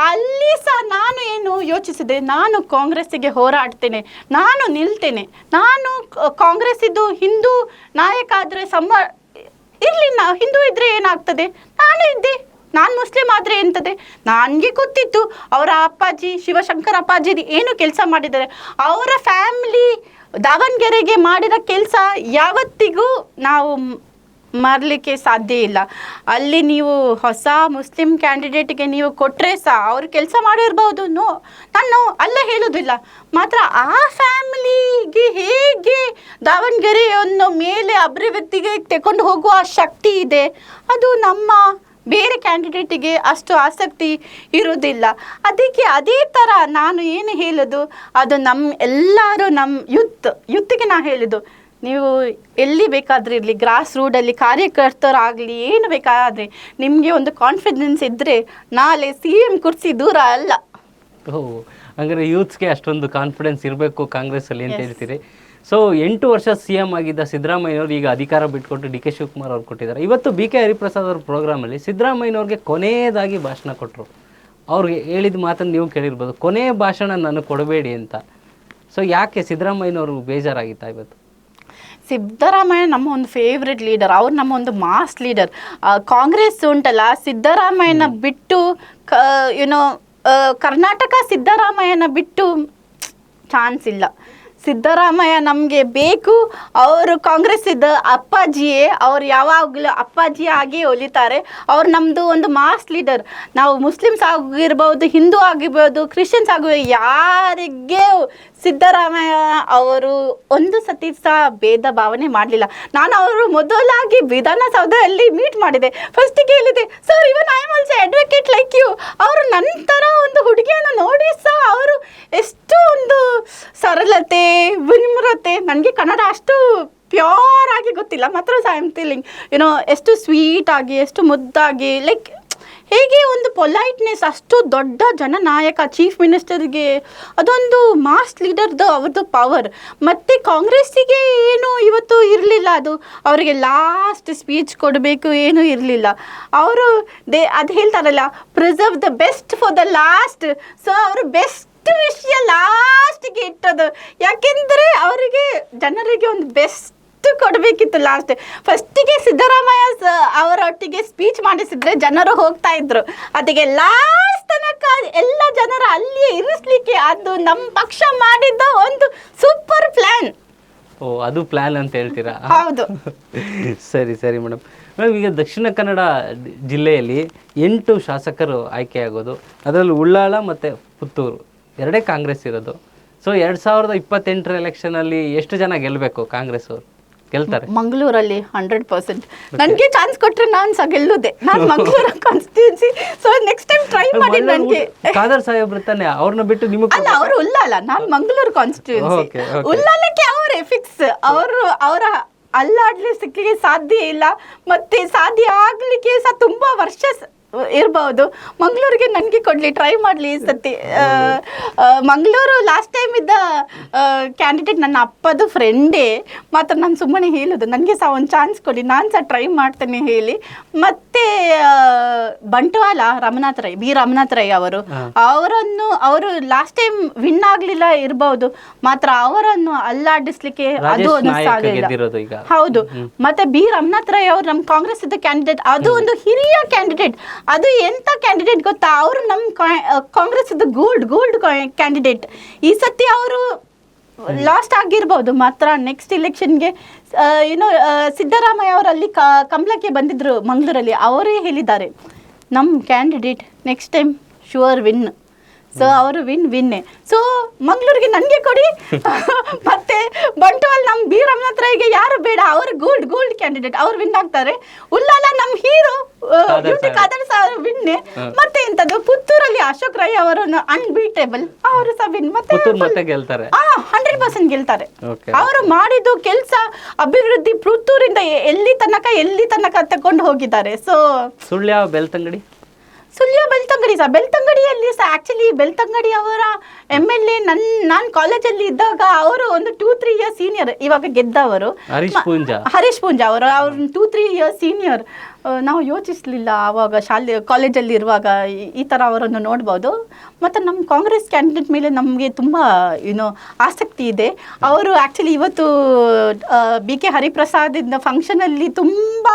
ಅಲ್ಲಿ ಸಹ ನಾನು ಏನು ಯೋಚಿಸಿದೆ, ನಾನು ಕಾಂಗ್ರೆಸ್ಸಿಗೆ ಹೋರಾಡ್ತೇನೆ, ನಾನು ನಿಲ್ತೇನೆ. ನಾನು ಕಾಂಗ್ರೆಸ್ಸಿದ್ದು ಹಿಂದೂ ನಾಯಕ ಆದರೆ ಇರಲಿ, ಹಿಂದೂ ಇದ್ರೆ ಏನಾಗ್ತದೆ, ನಾನು ಇದ್ದೆ. ನಾನು ಮುಸ್ಲಿಂ ಆದರೆ ಎಂತದೆ. ನನಗೆ ಗೊತ್ತಿತ್ತು ಅವರ ಅಪ್ಪಾಜಿ ಶಿವಶಂಕರ ಅಪ್ಪಾಜಿ ಏನು ಕೆಲಸ ಮಾಡಿದ್ದಾರೆ. ಅವರ ಫ್ಯಾಮಿಲಿ ದಾವಣಗೆರೆಗೆ ಮಾಡಿದ ಕೆಲಸ ಯಾವತ್ತಿಗೂ ನಾವು ಮರಲಿಕ್ಕೆ ಸಾಧ್ಯ ಇಲ್ಲ. ಅಲ್ಲಿ ನೀವು ಹೊಸ ಮುಸ್ಲಿಂ ಕ್ಯಾಂಡಿಡೇಟ್ಗೆ ನೀವು ಕೊಟ್ಟರೆ ಸಹ ಅವರು ಕೆಲಸ ಮಾಡಿರ್ಬೋದು. ನಾನು ಅಲ್ಲ ಹೇಳೋದಿಲ್ಲ. ಮಾತ್ರ ಆ ಫ್ಯಾಮಿಲಿಗೆ ಹೇಗೆ ದಾವಣಗೆರೆಯನ್ನು ಮೇಲೆ ಅಭಿವೃದ್ಧಿಗೆ ತಗೊಂಡು ಹೋಗುವ ಶಕ್ತಿ ಇದೆ, ಅದು ನಮ್ಮ ಬೇರೆ ಕ್ಯಾಂಡಿಡೇಟಿಗೆ ಅಷ್ಟು ಆಸಕ್ತಿ ಇರೋದಿಲ್ಲ. ಅದಕ್ಕೆ ಅದೇ ಥರ ನಾನು ಏನು ಹೇಳೋದು, ಅದು ಎಲ್ಲರೂ ಯುತ್ಗೆ ನಾನು ಹೇಳೋದು, ನೀವು ಎಲ್ಲಿ ಬೇಕಾದರೆ ಇರಲಿ, ಗ್ರಾಸ್ ರೂಟಲ್ಲಿ ಕಾರ್ಯಕರ್ತರಾಗಲಿ, ಏನು ಬೇಕಾದರೆ ನಿಮಗೆ ಒಂದು ಕಾನ್ಫಿಡೆನ್ಸ್ ಇದ್ದರೆ ನಾಳೆ CM ಕುರ್ಚಿ ದೂರ ಅಲ್ಲ. ಹಂಗಾರೆ ಯೂತ್ಸ್ಗೆ ಅಷ್ಟೊಂದು ಕಾನ್ಫಿಡೆನ್ಸ್ ಇರಬೇಕು ಕಾಂಗ್ರೆಸ್ಸಲ್ಲಿ ಅಂತ ಹೇಳ್ತೀರಿ. ಸೊ 8 ವರ್ಷ CM ಆಗಿದ್ದ ಸಿದ್ದರಾಮಯ್ಯನವರು ಈಗ ಅಧಿಕಾರ ಬಿಟ್ಕೊಟ್ಟು DK ಶಿವಕುಮಾರ್ ಅವ್ರು ಕೊಟ್ಟಿದ್ದಾರೆ. ಇವತ್ತು BK ಹರಿಪ್ರಸಾದ್ ಅವ್ರ ಪ್ರೋಗ್ರಾಮಲ್ಲಿ ಸಿದ್ದರಾಮಯ್ಯನವ್ರಿಗೆ ಕೊನೆಯದಾಗಿ ಭಾಷಣ ಕೊಟ್ಟರು. ಅವ್ರಿಗೆ ಹೇಳಿದ ಮಾತನ್ನು ನೀವು ಕೇಳಿರ್ಬೋದು, ಕೊನೆಯ ಭಾಷಣ ನನಗೆ ಕೊಡಬೇಡಿ ಅಂತ. ಸೊ ಯಾಕೆ ಸಿದ್ದರಾಮಯ್ಯನವರು ಬೇಜಾರಾಗಿತ್ತಾ ಇವತ್ತು? ಸಿದ್ದರಾಮಯ್ಯ ನಮ್ಮ ಒಂದು ಫೇವ್ರೆಟ್ ಲೀಡರ್, ಅವ್ರು ನಮ್ಮ ಒಂದು ಮಾಸ್ ಲೀಡರ್. ಕಾಂಗ್ರೆಸ್ ಉಂಟಲ್ಲ, ಸಿದ್ದರಾಮಯ್ಯನ ಬಿಟ್ಟು ಕರ್ನಾಟಕ ಸಿದ್ದರಾಮಯ್ಯನ ಬಿಟ್ಟು ಚಾನ್ಸ್ ಇಲ್ಲ. ಸಿದ್ದರಾಮಯ್ಯ ನಮಗೆ ಬೇಕು. ಅವರು ಕಾಂಗ್ರೆಸ್ ಇದ್ದ ಅಪ್ಪಾಜಿಯೇ, ಅವ್ರು ಯಾವಾಗಲೂ ಅಪ್ಪಾಜಿ ಆಗಿ ಒಲಿತಾರೆ. ಅವ್ರು ನಮ್ಮದು ಒಂದು ಮಾಸ್ ಲೀಡರ್. ನಾವು ಮುಸ್ಲಿಮ್ಸ್ ಆಗಿರ್ಬೋದು, ಹಿಂದೂ ಆಗಿರ್ಬೋದು, ಕ್ರಿಶ್ಚಿಯನ್ಸ್ ಆಗಿರ್ಬೋದು, ಯಾರಿಗೆ ಸಿದ್ದರಾಮಯ್ಯ ಅವರು ಒಂದು ಸತಿ ಸಹ ಭೇದ ಭಾವನೆ ಮಾಡಲಿಲ್ಲ. ನಾನು ಅವರು ಮೊದಲಾಗಿ ವಿಧಾನಸೌಧದಲ್ಲಿ ಮೀಟ್ ಮಾಡಿದೆ. ಫಸ್ಟಿಗೆ ಹೇಳಿದೆ, sir even I am also advocate like you. ಅವರು ನಂತರ ಒಂದು ಹುಡುಗಿಯನ್ನು ನೋಡಿ ಸಹ ಅವರು ಎಷ್ಟು ಒಂದು ಸರಳತೆ, ವಿನಮ್ರತೆ, ನನಗೆ ಕನ್ನಡ ಅಷ್ಟು ಪ್ಯೂರ್ ಆಗಿ ಗೊತ್ತಿಲ್ಲ, ಮಾತ್ರ ಐ ಆಮ್ ಟೆಲ್ಲಿಂಗ್ ಎಷ್ಟು ಸ್ವೀಟ್ ಆಗಿ, ಎಷ್ಟು ಮುದ್ದಾಗಿ, ಲೈಕ್ ಹೇಗೆ ಒಂದು ಪೊಲೈಟ್ನೆಸ್, ಅಷ್ಟು ದೊಡ್ಡ ಜನನಾಯಕ, ಚೀಫ್ ಮಿನಿಸ್ಟರ್ಗೆ ಅದೊಂದು ಮಾಸ್ ಲೀಡರ್ದು ಅವ್ರದ್ದು ಪವರ್. ಮತ್ತು ಕಾಂಗ್ರೆಸ್ಸಿಗೆ ಏನು ಇವತ್ತು ಇರಲಿಲ್ಲ, ಅದು ಅವರಿಗೆ ಲಾಸ್ಟ್ ಸ್ಪೀಚ್ ಕೊಡಬೇಕು ಏನೂ ಇರಲಿಲ್ಲ. ಅವರು ಅದು ಹೇಳ್ತಾರಲ್ಲ, preserve the best for the last. So ಅವರು ಬೆಸ್ಟ್ ವಿಷಯ ಲಾಸ್ಟ್ಗೆ ಇಟ್ಟದು. ಯಾಕೆಂದರೆ ಅವರಿಗೆ ಜನರಿಗೆ ಒಂದು ಬೆಸ್ಟ್ ಕೊಡಬೇಕಿತ್ತು ಲಾಸ್ಟ್. ಫಸ್ಟಿಗೆ ಸಿದ್ದರಾಮಯ್ಯ ಅವರೊಟ್ಟಿಗೆ ಸ್ಪೀಚ್ ಮಾಡಿಸಿದ್ರೆ ಜನರು ಹೋಗ್ತಾ ಇದ್ರು. ಅದಕ್ಕೆ ಲಾಸ್ಟ್ ತನಕ ಎಲ್ಲ ಜನರ ಅಲ್ಲಿಯೇ ಇರಿಸ್ಲಿಕ್ಕೆ ಅದು ನಮ್ಮ ಪಕ್ಷ ಮಾಡಿದ್ದ ಒಂದು ಸೂಪರ್ ಪ್ಲಾನ್. ಅದು ಪ್ಲಾನ್ ಅಂತ ಹೇಳ್ತೀರಾ? ಹೌದು. ಸರಿ ಮೇಡಮ್. ಈಗ ದಕ್ಷಿಣ ಕನ್ನಡ ಜಿಲ್ಲೆಯಲ್ಲಿ 8 ಶಾಸಕರು ಆಯ್ಕೆಯಾಗೋದು, ಅದರಲ್ಲಿ ಉಳ್ಳಾಳ ಮತ್ತು ಪುತ್ತೂರು ಎರಡೇ ಕಾಂಗ್ರೆಸ್ ಇರೋದು. ಸೊ 2028 ಎಲೆಕ್ಷನಲ್ಲಿ ಎಷ್ಟು ಜನ ಗೆಲ್ಲಬೇಕು ಕಾಂಗ್ರೆಸ್ ಅವರು? ಗೆಲ್ತಾರೆ? ಮಂಗಳೂರಲ್ಲಿ 100%. ನನಗೆ ಚಾನ್ಸ್ ಕೊಟ್ಟರೆ ನಾನು ಸಹ ಗೆಲ್ಲುದೆ. ನಾನು Mangaluru constituency. So next time try ಮಾಡಿ. ನನಗೆ ಖಾದರ್ ಸಾಹೇಬ್ರು ತಾನೆ, ಅವ್ರನ್ನ ಬಿಟ್ಟು ನಿಮಗೆ ಅಲ್ಲ, ಅವರು ಉಳ್ಳಾಲ, ನಾನು ಮಂಗಳೂರು ಕಾನ್ಸ್ಟಿಟ್ಯೂನ್ಸಿ. ಉಳ್ಳಾಲಕ್ಕೆ ಅವರೇ ಫಿಕ್ಸ್. ಅವರ ಅಲ್ಲಾಡ್ಲಿಕ್ಕೆ ಸಾಧ್ಯ ಇಲ್ಲ, ಮತ್ತೆ ಸಾಧ್ಯ ಆಗ್ಲಿಕ್ಕೆ ಸಹ ತುಂಬಾ ವರ್ಷ ಇರ್ಬೋದು. ಮಂಗಳೂರಿಗೆ ನನಗೆ ಕೊಡಲಿ, ಟ್ರೈ ಮಾಡಲಿ ಈ ಸತಿ. ಮಂಗಳೂರು ಲಾಸ್ಟ್ ಟೈಮ್ ಇದ್ದ ಕ್ಯಾಂಡಿಡೇಟ್ ನನ್ನ ಅಪ್ಪದು ಫ್ರೆಂಡೇ. ಮಾತ್ರ ನಾನು ಸುಮ್ಮನೆ ಹೇಳೋದು, ನನಗೆ ಸಹ ಒಂದು ಚಾನ್ಸ್ ಕೊಡಿ, ನಾನು ಸಹ ಟ್ರೈ ಮಾಡ್ತೇನೆ ಹೇಳಿ. ಮತ್ತು ಬಂಟ್ವಾಳ ಬಿ ರಮನಾಥ್ ರೈ ಅವರು ಲಾಸ್ಟ್ ಟೈಮ್ ವಿನ್ ಆಗಲಿಲ್ಲ ಇರ್ಬೋದು, ಮಾತ್ರ ಅವರನ್ನು ಅಲ್ಲಾಡಿಸ್ಲಿಕ್ಕೆ ಅದು ಒಂದು ಸಾಧ್ಯ. ಹೌದು. ಮತ್ತೆ ಬಿ ರಮನಾಥ್ ರೈ ಅವರು ನಮ್ಮ ಕಾಂಗ್ರೆಸ್ ಇದ್ದ ಕ್ಯಾಂಡಿಡೇಟ್, ಅದು ಒಂದು ಹಿರಿಯ ಕ್ಯಾಂಡಿಡೇಟ್. ಅದು ಎಂಥ ಕ್ಯಾಂಡಿಡೇಟ್ ಗೊತ್ತಾ, ಅವರು ನಮ್ಮ ಕಾಂಗ್ರೆಸ್ ಗೋಲ್ಡ್ ಕ್ಯಾಂಡಿಡೇಟ್. ಈ ಸತಿ ಅವರು ಲಾಸ್ಟ್ ಆಗಿರ್ಬೋದು, ಮಾತ್ರ ನೆಕ್ಸ್ಟ್ ಇಲೆಕ್ಷನ್ಗೆ ಸಿದ್ದರಾಮಯ್ಯ ಅವರಲ್ಲಿ ಕಂಬಳಕ್ಕೆ ಬಂದಿದ್ರು ಮಂಗಳೂರಲ್ಲಿ, ಅವರೇ ಹೇಳಿದ್ದಾರೆ ನಮ್ಮ candidate next time sure win. So ಅವರು ವಿನ್ನೇ. ಸೊ ಮಂಗಳೂರಿಗೆ ನನಗೆ ಕೊಡಿ. ಮತ್ತೆ ಬಂಟ್ವಾಳ ನಮ್ಮ ಬಿ ರಾಮನಾಥ್ಗೆ ಯಾರು ಬೇಡ, ಅವರು ಗೋಲ್ಡ್ ಕ್ಯಾಂಡಿಡೇಟ್, ಅವ್ರು ವಿನ್ ಆಗ್ತಾರೆ. ಉಲ್ಲಾಲ ನಮ್ಮ ಹೀರೋ ಕಾದರ್ ಸರ್ ವಿನ್ನೇ. ಮತ್ತೆ ಎಂತದ್ದು ಪುತ್ತೂರಲ್ಲಿ ಅಶೋಕ್ ರೈ ಅವರನ್ನು ಅನ್ಬೀಟೇಬಲ್, ಅವರು ಸಹ ವಿನ್. ಮತ್ತೆ 100% ಗೆಲ್ತಾರೆ. ಅವರು ಮಾಡಿದ್ದು ಕೆಲಸ ಅಭಿವೃದ್ಧಿ ಪುತ್ತೂರಿಂದ ಎಲ್ಲಿ ತನಕ ತಕೊಂಡು ಹೋಗಿದ್ದಾರೆ. ಸೊ ಸುಳ್ಯ ಬೆಳ್ತಂಗಡಿ ಬೆಳ್ತಂಗಡಿಯಲ್ಲಿ ಸಹ ಆಕ್ಚುಲಿ ಬೆಳ್ತಂಗಡಿ ಅವರ MLA ನಾನು ಕಾಲೇಜಲ್ಲಿ ಇದ್ದಾಗ ಅವರು ಒಂದು 2-3 ಇಯರ್ಸ್ ಸೀನಿಯರ್, ಇವಾಗ ಗೆದ್ದವರು ಹರೀಶ್ ಪೂಂಜಾ ಅವರು 2-3 ಇಯರ್ಸ್ ಸೀನಿಯರ್. ನಾವು ಯೋಚಿಸಲಿಲ್ಲ ಆವಾಗ ಕಾಲೇಜಲ್ಲಿ ಇರುವಾಗ ಈ ಥರ ಅವರನ್ನು ನೋಡ್ಬೋದು. ಮತ್ತು ನಮ್ಮ ಕಾಂಗ್ರೆಸ್ ಕ್ಯಾಂಡಿಡೇಟ್ ಮೇಲೆ ನಮಗೆ ತುಂಬ ಆಸಕ್ತಿ ಇದೆ. ಅವರು ಆ್ಯಕ್ಚುಲಿ ಇವತ್ತು BK ಹರಿಪ್ರಸಾದ್ ಫಂಕ್ಷನಲ್ಲಿ ತುಂಬ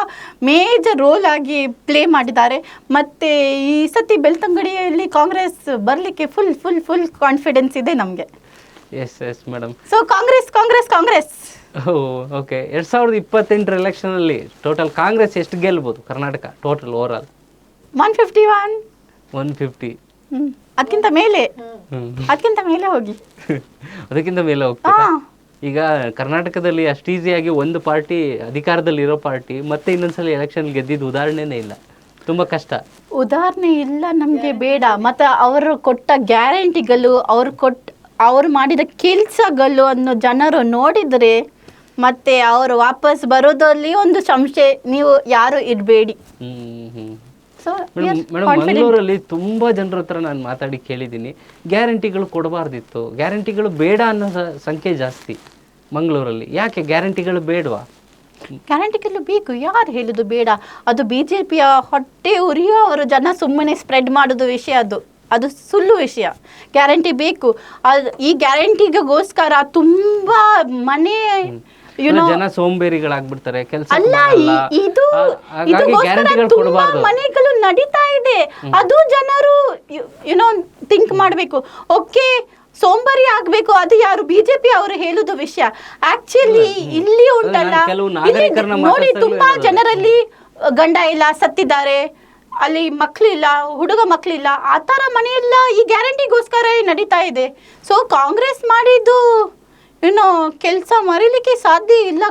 ಮೇಜರ್ ರೋಲ್ ಆಗಿ ಪ್ಲೇ ಮಾಡಿದ್ದಾರೆ. ಮತ್ತು ಈ ಸತಿ ಬೆಳ್ತಂಗಡಿಯಲ್ಲಿ ಕಾಂಗ್ರೆಸ್ ಬರಲಿಕ್ಕೆ ಫುಲ್ ಕಾನ್ಫಿಡೆನ್ಸ್ ಇದೆ ನಮಗೆ. Yes madam. So Congress. Okay. 2028 ಎಲೆಕ್ಷನಲ್ಲಿ ಟೋಟಲ್ ಕಾಂಗ್ರೆಸ್ ಎಷ್ಟು ಗೆಲ್ಬೋದು ಕರ್ನಾಟಕ ಟೋಟಲ್ ಓವರ್ ಆಲ್? 150. ಅದಕ್ಕಿಂತ ಮೇಲೆ ಹೋಗಿ ಅದಕ್ಕಿಂತ ಮೇಲೆ ಹೋಗ್ತದೆ. ಈಗ ಕರ್ನಾಟಕದಲ್ಲಿ ಅಷ್ಟು ಈಸಿಯಾಗಿ ಒಂದು ಪಾರ್ಟಿ ಅಧಿಕಾರದಲ್ಲಿ ಇರೋ ಪಾರ್ಟಿ ಮತ್ತೆ ಇನ್ನೊಂದ್ಸಲ ಎಲೆಕ್ಷನ್ ಗೆದ್ದಿದ್ದು ಉದಾಹರಣೆನೇ ಇಲ್ಲ. ತುಂಬ ಕಷ್ಟ. ಉದಾಹರಣೆ ಇಲ್ಲ, ನಮಗೆ ಬೇಡ. ಮತ್ತು ಅವರು ಕೊಟ್ಟ ಗ್ಯಾರಂಟಿಗಳು, ಅವರು ಮಾಡಿದ ಕೆಲಸಗಳು ಅನ್ನು ಜನರು ನೋಡಿದರೆ ಮತ್ತೆ ಅವರು ವಾಪಸ್ ಬರೋದಲ್ಲಿ ಒಂದು ಸಂಶಯ ನೀವು ಯಾರು ಇಡಬೇಡಿ. ಮೇಡಮ್, ಮಂಗಳೂರಲ್ಲಿ ತುಂಬಾ ಜನರ ಹತ್ರ ನಾನು ಮಾತಾಡಿ ಕೇಳಿದ್ದೀನಿ, ಗ್ಯಾರಂಟಿಗಳು ಕೊಡಬಾರ್ದಿತ್ತು, ಗ್ಯಾರಂಟಿಗಳು ಬೇಡ ಅನ್ನೋ ಸಂಖ್ಯೆ ಜಾಸ್ತಿ ಮಂಗಳೂರಲ್ಲಿ. ಯಾಕೆ ಗ್ಯಾರಂಟಿಗಳು ಬೇಡವಾ? ಗ್ಯಾರಂಟಿಗಳು ಬೇಕು, ಯಾರು ಹೇಳುದು ಬೇಡ? ಅದು BJPಯ ಹೊಟ್ಟೆ ಉರಿಯೋ ಅವರು ಜನ ಸುಮ್ಮನೆ ಸ್ಪ್ರೆಡ್ ಮಾಡೋದು ವಿಷಯ, ಅದು ಸುಳ್ಳು ವಿಷಯ. ಗ್ಯಾರಂಟಿ ಬೇಕು. ಈ ಗ್ಯಾರಂಟಿಗೋಸ್ಕರ ತುಂಬಾ ಮನೆ ಜನ ಸೋಂಬೇರಿಗಳಾಗ್ಬಿಡ್ತಾರೆ, ಕೆಲಸ ಮನೆಗಳು ನಡೀತಾ ಇದೆ. ಅದು ಜನರು ಥಿಂಕ್ ಮಾಡಬೇಕು. ಓಕೆ, ಸೋಂಬಾರಿ ಆಗ್ಬೇಕು, ಅದು ಯಾರು BJP ಅವರು ಹೇಳುದು ವಿಷಯ. ಆಕ್ಚುಲಿ ಇಲ್ಲಿ ಉಂಟಲ್ಲ, ನೋಡಿ ತುಂಬಾ ಜನರಲ್ಲಿ ಗಂಡ ಇಲ್ಲ, ಸತ್ತಿದ್ದಾರೆ, ಅಲ್ಲಿ ಮಕ್ಕಳಿಲ್ಲ, ಹುಡುಗ ಮಕ್ಕಳಿಲ್ಲ, ಆ ಥರ ಮನೆಯೆಲ್ಲ ಈ ಗ್ಯಾರಂಟಿಗೋಸ್ಕರ ನಡೀತಾ ಇದೆ. ಸೊ ಕಾಂಗ್ರೆಸ್ ಮಾಡಿದ್ದು ಕೆಲಸ ಮರೀಲಿಕ್ಕೆ ಸಾಧ್ಯ ಇಲ್ಲ.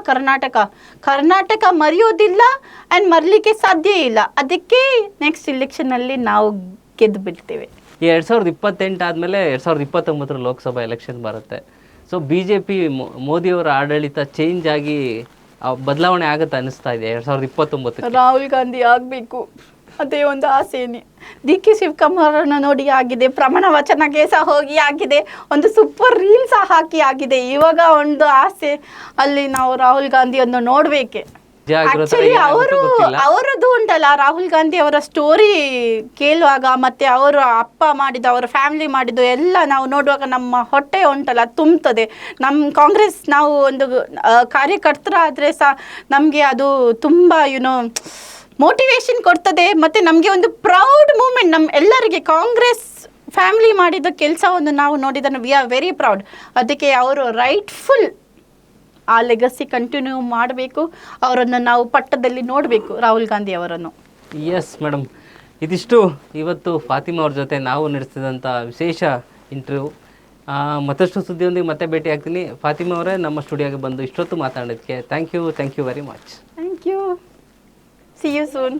ಕರ್ನಾಟಕ ಮರೆಯೋದಿಲ್ಲ ಆ್ಯಂಡ್ ಮರಲಿಕ್ಕೆ ಸಾಧ್ಯ ಇಲ್ಲ. ಅದಕ್ಕೆ ನೆಕ್ಸ್ಟ್ ಎಲೆಕ್ಷನಲ್ಲಿ ನಾವು ಗೆದ್ದು ಬಿಡ್ತೇವೆ. 2028 ಆದಮೇಲೆ 2029 ಲೋಕಸಭಾ ಎಲೆಕ್ಷನ್ ಬರುತ್ತೆ. ಸೊ BJP ಮೋದಿಯವರ ಆಡಳಿತ ಚೇಂಜ್ ಆಗಿ ಬದಲಾವಣೆ ಆಗುತ್ತೆ ಅನಿಸ್ತಾ ಇದೆ 2029. ರಾಹುಲ್ ಗಾಂಧಿ ಆಗಬೇಕು, ಅದೇ ಒಂದು ಆಸೆನೇ. DK ಶಿವಕುಮಾರನ್ನು ನೋಡಿ ಆಗಿದೆ, ಪ್ರಮಾಣ ವಚನಕ್ಕೆ ಸಹ ಹೋಗಿ ಆಗಿದೆ, ಒಂದು ಸೂಪರ್ ರೀಲ್ ಸಹ ಹಾಕಿ ಆಗಿದೆ. ಇವಾಗ ಒಂದು ಆಸೆ ಅಲ್ಲಿ ನಾವು ರಾಹುಲ್ ಗಾಂಧಿಯನ್ನು ನೋಡ್ಬೇಕೆ. ಆಕ್ಚುಲಿ ಅವರದ್ದು ಉಂಟಲ್ಲ, ರಾಹುಲ್ ಗಾಂಧಿ ಅವರ ಸ್ಟೋರಿ ಕೇಳುವಾಗ ಮತ್ತೆ ಅವರು ಅಪ್ಪ ಮಾಡಿದ, ಅವರ ಫ್ಯಾಮಿಲಿ ಮಾಡಿದ್ದು ಎಲ್ಲ ನಾವು ನೋಡುವಾಗ ನಮ್ಮ ಹೊಟ್ಟೆ ಉಂಟಲ್ಲ ತುಂಬುತ್ತದೆ. ನಮ್ಮ ಕಾಂಗ್ರೆಸ್ ನಾವು ಒಂದು ಕಾರ್ಯಕರ್ತರಾದರೆ ಸಹ ನಮಗೆ ಅದು ತುಂಬ ಮೋಟಿವೇಶನ್ ಕೊಡ್ತದೆ. ಮತ್ತು ನಮಗೆ ಒಂದು ಪ್ರೌಡ್ ಮೂಮೆಂಟ್, ನಮ್ಮ ಎಲ್ಲರಿಗೆ ಕಾಂಗ್ರೆಸ್ ಫ್ಯಾಮಿಲಿ ಮಾಡಿದ ಕೆಲಸವನ್ನು ನಾವು ನೋಡಿದ್ದನ್ನು ವಿ ಆರ್ ವೆರಿ ಪ್ರೌಡ್. ಅದಕ್ಕೆ ಅವರು ರೈಟ್ಫುಲ್ ಆ ಲೆಗಸಿ ಕಂಟಿನ್ಯೂ ಮಾಡಬೇಕು. ಅವರನ್ನು ನಾವು ಪಟ್ಟದಲ್ಲಿ ನೋಡಬೇಕು, ರಾಹುಲ್ ಗಾಂಧಿ ಅವರನ್ನು. ಎಸ್ ಮೇಡಮ್, ಇದಿಷ್ಟು ಇವತ್ತು ಫಾತಿಮಾ ಅವ್ರ ಜೊತೆ ನಾವು ನಡೆಸಿದಂಥ ವಿಶೇಷ ಇಂಟರ್ವ್ಯೂ. ಮತ್ತಷ್ಟು ಸುದ್ದಿಯೊಂದಿಗೆ ಮತ್ತೆ ಭೇಟಿ ಆಗ್ತೀನಿ. ಫಾತಿಮಾ ಅವರೇ, ನಮ್ಮ ಸ್ಟುಡಿಯೋಗೆ ಬಂದು ಇಷ್ಟೊತ್ತು ಮಾತಾಡೋದಕ್ಕೆ thank you very much. Thank you. See you soon.